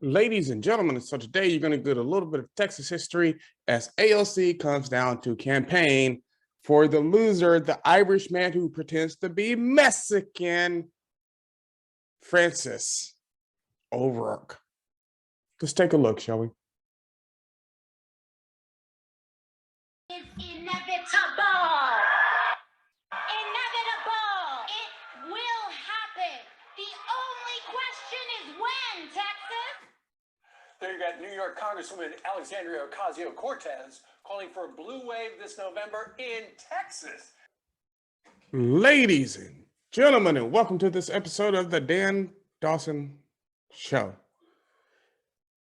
Ladies and gentlemen, so today you're going to get a little bit of Texas history as AOC comes down to campaign for the loser, the Irish man who pretends to be Mexican, Francis O'Rourke. Let's take a look, shall we? It's inevitable. Inevitable. It will happen. The only question is when, Texas? There you got New York Congresswoman Alexandria Ocasio-Cortez calling for a blue wave this November in Texas. Ladies and gentlemen, and welcome to this episode of the Dan Dawson Show.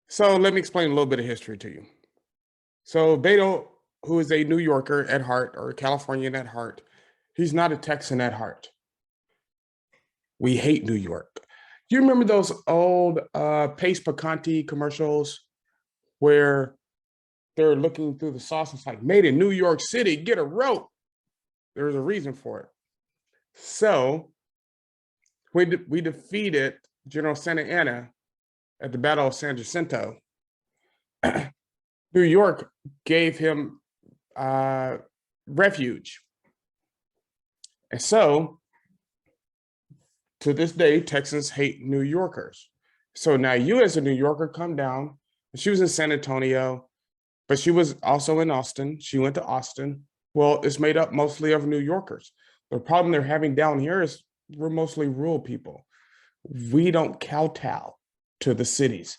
So let me explain a little bit of history to you. So Beto, who is a New Yorker at heart or a Californian at heart, he's not a Texan at heart. We hate New York. Do you remember those old Pace Picante commercials where they're looking through the sauce? It's like, made in New York City, get a rope. There's a reason for it. So we defeated General Santa Anna at the Battle of San Jacinto. New York gave him refuge. And so to this day, Texans hate New Yorkers. So now you as a New Yorker come down. She was in San Antonio, but she was also in Austin. She went to Austin. Well, it's made up mostly of New Yorkers. The problem they're having down here is we're mostly rural people. We don't kowtow to the cities.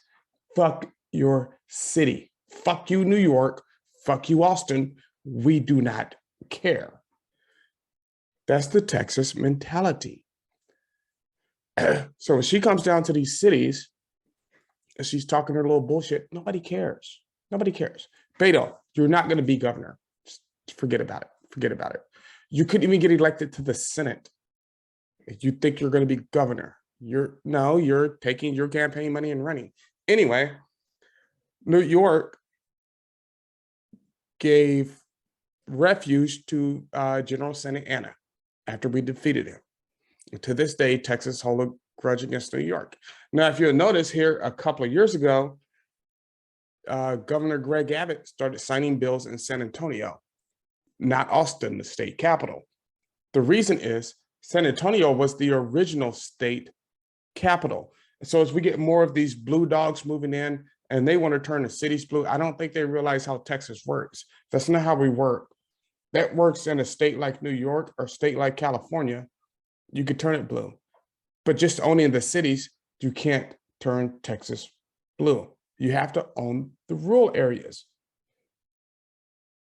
Fuck your city. Fuck you, New York. Fuck you, Austin. We do not care. That's the Texas mentality. So when she comes down to these cities and she's talking her little bullshit, nobody cares. Nobody cares. Beto, you're not going to be governor. Just forget about it. Forget about it. You couldn't even get elected to the Senate. If you think you're going to be governor, you're taking your campaign money and running. Anyway, New York gave refuge to General Santa Anna after we defeated him. To this day, Texas holds a grudge against New York. Now, if you'll notice here, a couple of years ago, Governor Greg Abbott started signing bills in San Antonio, not Austin, the state capital. The reason is San Antonio was the original state capital. So as we get more of these blue dogs moving in and they want to turn the cities blue, I don't think they realize how Texas works. That's not how we work. That works in a state like New York or a state like California. You could turn it blue, but just owning the cities, you can't turn Texas blue. You have to own the rural areas.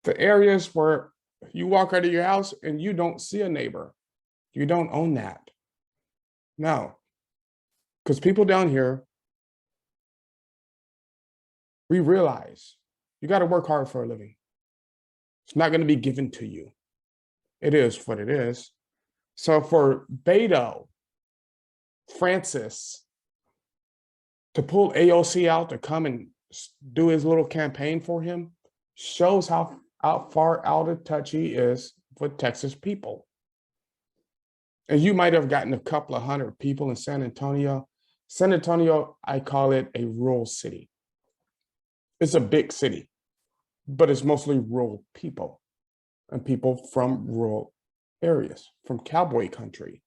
The areas where you walk out of your house and you don't see a neighbor. You don't own that. No, because people down here, we realize you got to work hard for a living. It's not going to be given to you. It is what it is. So for Beto, Francis, to pull AOC out to come and do his little campaign for him shows how far out of touch he is with Texas people. And you might have gotten a couple of hundred people in San Antonio. San Antonio, I call it a rural city. It's a big city, but it's mostly rural people and people from rural areas, from cowboy country.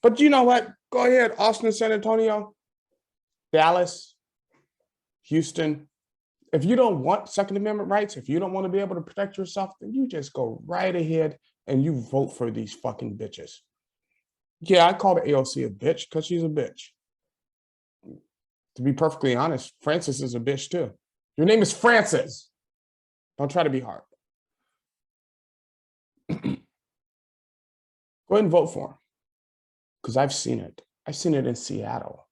But you know what? Go ahead, Austin, San Antonio, Dallas, Houston. If you don't want Second Amendment rights, if you don't want to be able to protect yourself, then you just go right ahead and you vote for these fucking bitches. Yeah, I call the AOC a bitch because she's a bitch. To be perfectly honest, Francis is a bitch too. Your name is Francis. Don't try to be hard. Go ahead and vote for him, because I've seen it. I've seen it in Seattle.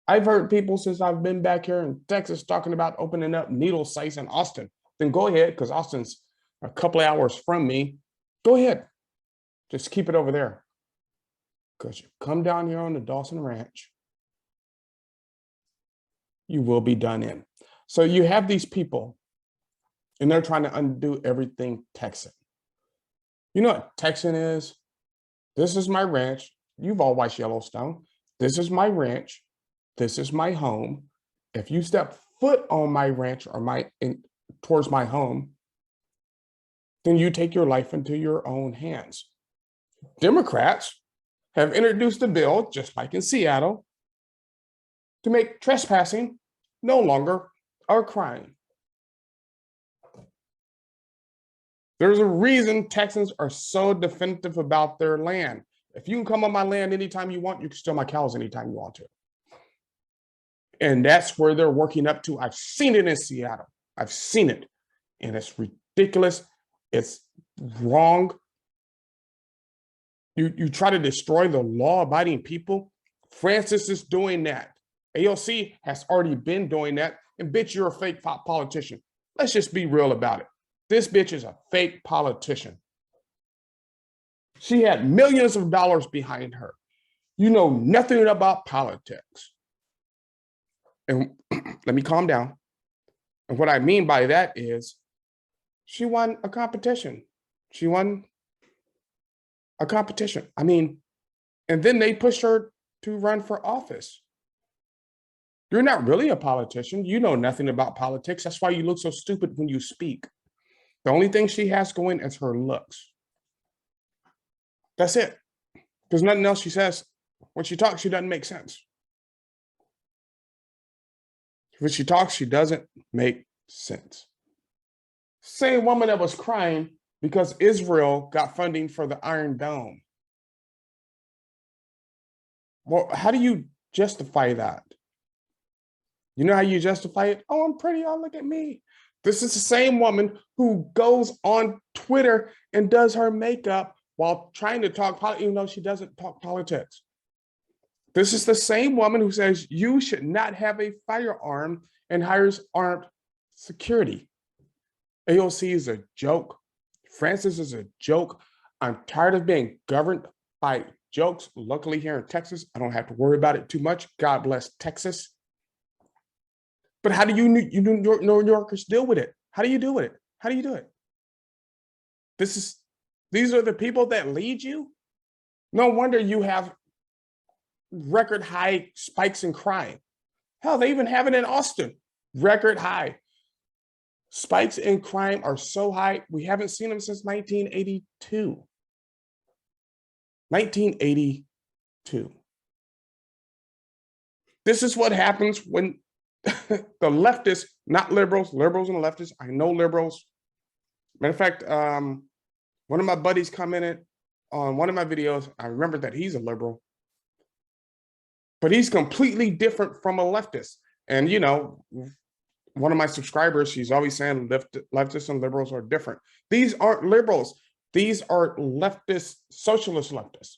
I've heard people since I've been back here in Texas talking about opening up needle sites in Austin. Then go ahead, because Austin's a couple of hours from me. Go ahead. Just keep it over there. Because you come down here on the Dawson Ranch, you will be done in. So you have these people, and they're trying to undo everything Texan. You know what Texan is? This is my ranch. You've all watched Yellowstone. This is my ranch. This is my home. If you step foot on my ranch or towards my home, then you take your life into your own hands. Democrats have introduced a bill, just like in Seattle, to make trespassing no longer a crime. There's a reason Texans are so definitive about their land. If you can come on my land anytime you want, you can steal my cows anytime you want to. And that's where they're working up to. I've seen it in Seattle. I've seen it. And it's ridiculous. It's wrong. You try to destroy the law-abiding people. Francis is doing that. AOC has already been doing that. And bitch, you're a fake politician. Let's just be real about it. This bitch is a fake politician. She had millions of dollars behind her. You know nothing about politics. And let me calm down. And what I mean by that is she won a competition. She won a competition. I mean, and then they pushed her to run for office. You're not really a politician. You know nothing about politics. That's why you look so stupid when you speak. The only thing she has going is her looks. That's it. There's nothing else she says. When she talks, she doesn't make sense. When she talks, she doesn't make sense. Same woman that was crying because Israel got funding for the Iron Dome. Well, how do you justify that? You know how you justify it? Oh, I'm pretty. Oh, look at me. This is the same woman who goes on Twitter and does her makeup while trying to talk politics, even though she doesn't talk politics. This is the same woman who says you should not have a firearm and hires armed security. AOC is a joke. Francis is a joke. I'm tired of being governed by jokes. Luckily here in Texas, I don't have to worry about it too much. God bless Texas. But how do you New Yorkers deal with it? How do you do it? How do you do it? These are the people that lead you? No wonder you have record high spikes in crime. Hell, they even have it in Austin. Record high. Spikes in crime are so high, we haven't seen them since 1982. 1982. This is what happens when the leftists, not liberals, liberals and leftists, I know liberals. Matter of fact, one of my buddies commented on one of my videos. I remember that he's a liberal, but he's completely different from a leftist. And, you know, one of my subscribers, she's always saying leftists and liberals are different. These aren't liberals. These are leftist, socialist leftists.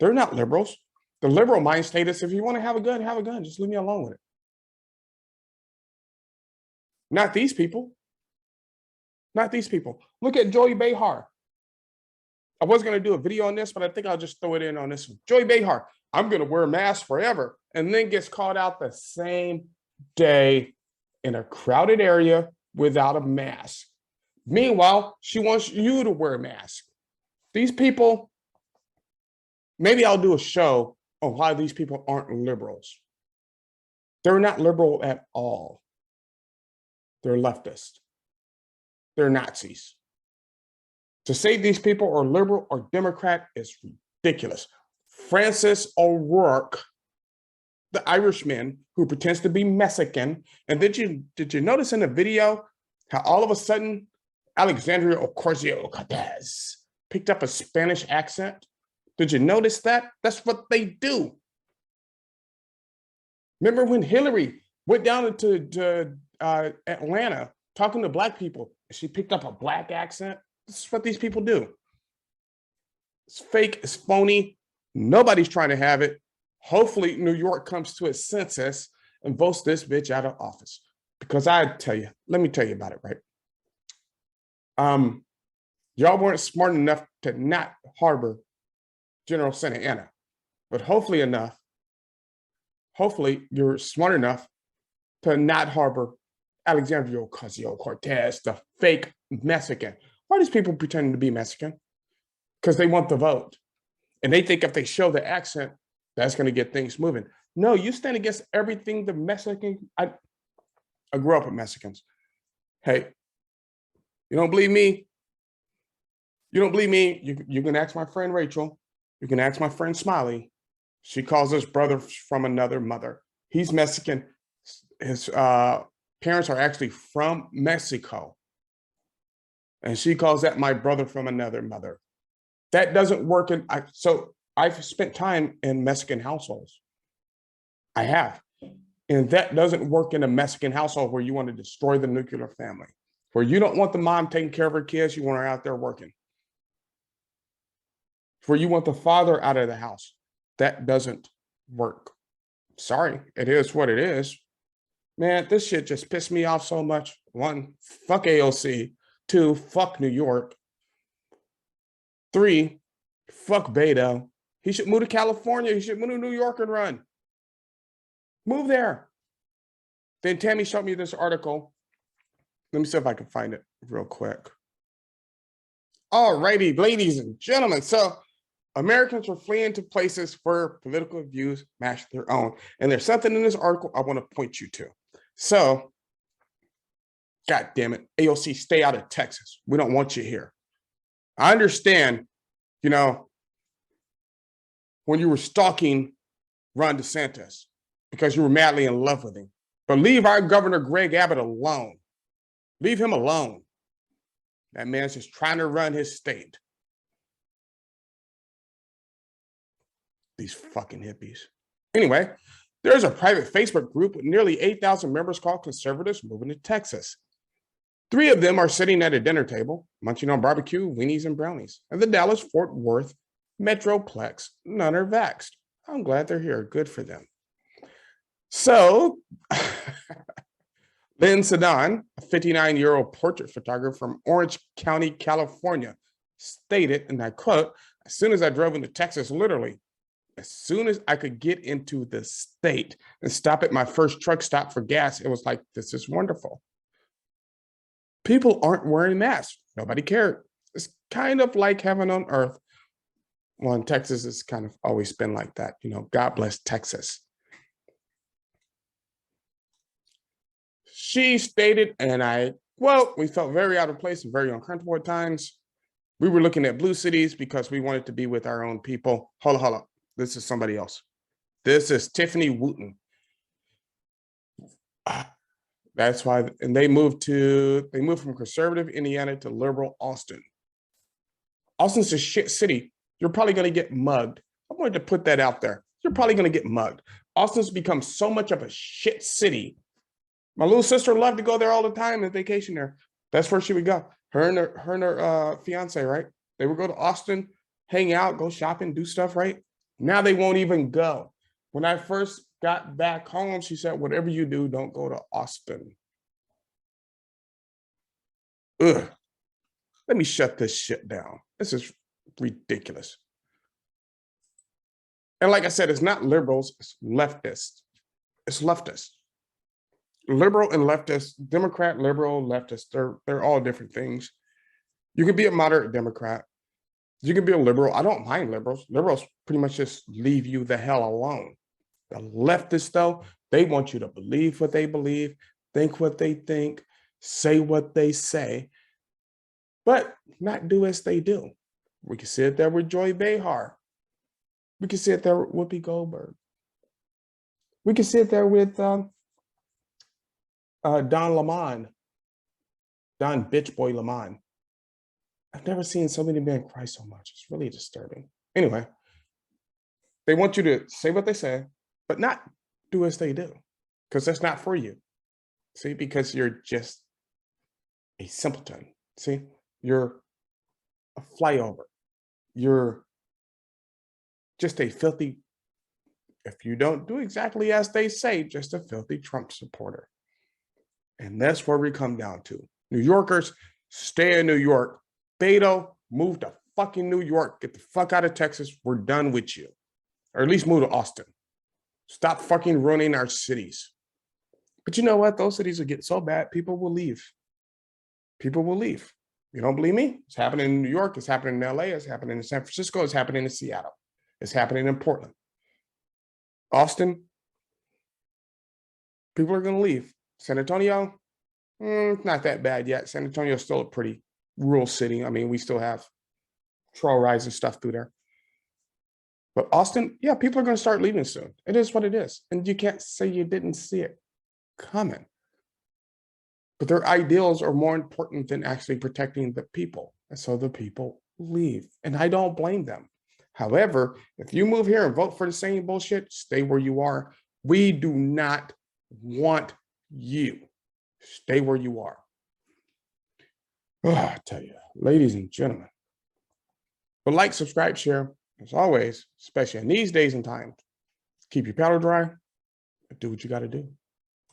They're not liberals. The liberal mind state is if you want to have a gun, just leave me alone with it. Not these people. Not these people. Look at Joy Behar. I was going to do a video on this, but I think I'll just throw it in on this one. Joy Behar, I'm going to wear a mask forever, and then gets called out the same day in a crowded area without a mask. Meanwhile, she wants you to wear a mask. These people, maybe I'll do a show on why these people aren't liberals. They're not liberal at all. They're leftist. They're Nazis. To say these people are liberal or Democrat is ridiculous. Francis O'Rourke, the Irishman who pretends to be Mexican, and did you notice in the video how all of a sudden Alexandria Ocasio-Cortez picked up a Spanish accent? Did you notice that? That's what they do. Remember when Hillary went down into Atlanta talking to Black people, she picked up a Black accent? This is what these people do. It's fake, it's phony. Nobody's trying to have it. Hopefully New York comes to its senses and votes this bitch out of office. Because I tell you, let me tell you about it, right? Y'all weren't smart enough to not harbor General Santa Anna, but hopefully you're smart enough to not harbor Alexandria Ocasio-Cortez, the fake Mexican. Why are these people pretending to be Mexican? Because they want the vote. And they think if they show the accent, That's going to get things moving. No, you stand against everything the Mexican. I grew up with Mexicans. Hey, you don't believe me? You don't believe me? You can ask my friend Rachel. You can ask my friend Smiley. She calls us brothers from another mother. He's Mexican. His parents are actually from Mexico. And she calls that my brother from another mother. That doesn't work. So I've spent time in Mexican households. I have. And that doesn't work in a Mexican household where you want to destroy the nuclear family, where you don't want the mom taking care of her kids, you want her out there working. Where you want the father out of the house. That doesn't work. Sorry, it is what it is. Man, this shit just pissed me off so much. One, fuck AOC. Two, fuck New York. Three, fuck Beto. He should move to California. He should move to New York and run. Move there. Then Tammy showed me this article. Let me see if I can find it real quick. All righty, ladies and gentlemen. So Americans are fleeing to places where political views match their own. And there's something in this article I want to point you to. So, God damn it, AOC, stay out of Texas. We don't want you here. I understand, you know, when you were stalking Ron DeSantis because you were madly in love with him. But leave our Governor Greg Abbott alone. Leave him alone. That man's just trying to run his state. These fucking hippies. Anyway, there's a private Facebook group with nearly 8,000 members called Conservatives Moving to Texas. 3 of them are sitting at a dinner table, munching on barbecue, weenies, and brownies. And the Dallas-Fort Worth Metroplex, none are vaxxed. I'm glad they're here. Good for them. So, Lynn Sedan, a 59-year-old portrait photographer from Orange County, California, stated, and I quote, "As soon as I drove into Texas, literally, as soon as I could get into the state and stop at my first truck stop for gas, it was like, this is wonderful. People aren't wearing masks. Nobody cared. It's kind of like heaven on earth." Well, in Texas, it's kind of always been like that. You know, God bless Texas. She stated, and I quote, "We felt very out of place and very uncomfortable at times. We were looking at blue cities because we wanted to be with our own people." Hold on. This is somebody else. This is Tiffany Wooten. That's why, and they moved from conservative Indiana to liberal Austin. Austin's a shit city. You're probably going to get mugged. I wanted to put that out there. You're probably going to get mugged. Austin's become so much of a shit city. My little sister loved to go there all the time and vacation there. That's where she would go. Her and her fiance, right? They would go to Austin, hang out, go shopping, do stuff, right? Now they won't even go. When I first got back home, she said, "Whatever you do, don't go to Austin." Ugh. Let me shut this shit down. This is ridiculous. And like I said, it's not liberals, it's leftists. It's leftists. Liberal and leftist, Democrat, liberal, leftist, they're all different things. You can be a moderate Democrat. You can be a liberal. I don't mind liberals. Liberals pretty much just leave you the hell alone. The leftists, though, they want you to believe what they believe, think what they think, say what they say, but not do as they do. We can sit there with Joy Behar. We can sit there with Whoopi Goldberg. We can sit there with Don Lemon, Don Bitch Boy Lemon. I've never seen so many men cry so much. It's really disturbing. Anyway, they want you to say what they say, but not do as they do, because that's not for you. See, because you're just a simpleton. See, you're a flyover. You're just a filthy, if you don't do exactly as they say, just a filthy Trump supporter. And that's where we come down to. New Yorkers, stay in New York. Beto, move to fucking New York. Get the fuck out of Texas. We're done with you. Or at least move to Austin. Stop fucking ruining our cities. But you know what? Those cities will get so bad, people will leave. People will leave. You don't believe me? It's happening in New York. It's happening in LA. It's happening in San Francisco. It's happening in Seattle. It's happening in Portland. Austin, people are going to leave. San Antonio, not that bad yet. San Antonio is still a pretty rural city. I mean, we still have trail rides and stuff through there. But Austin, yeah, people are going to start leaving soon. It is what it is. And you can't say you didn't see it coming. But their ideals are more important than actually protecting the people. And so the people leave. And I don't blame them. However, if you move here and vote for the same bullshit, stay where you are. We do not want you. Stay where you are. Oh, I tell you, ladies and gentlemen. But like, subscribe, share, as always, especially in these days and times. Keep your powder dry and do what you got to do.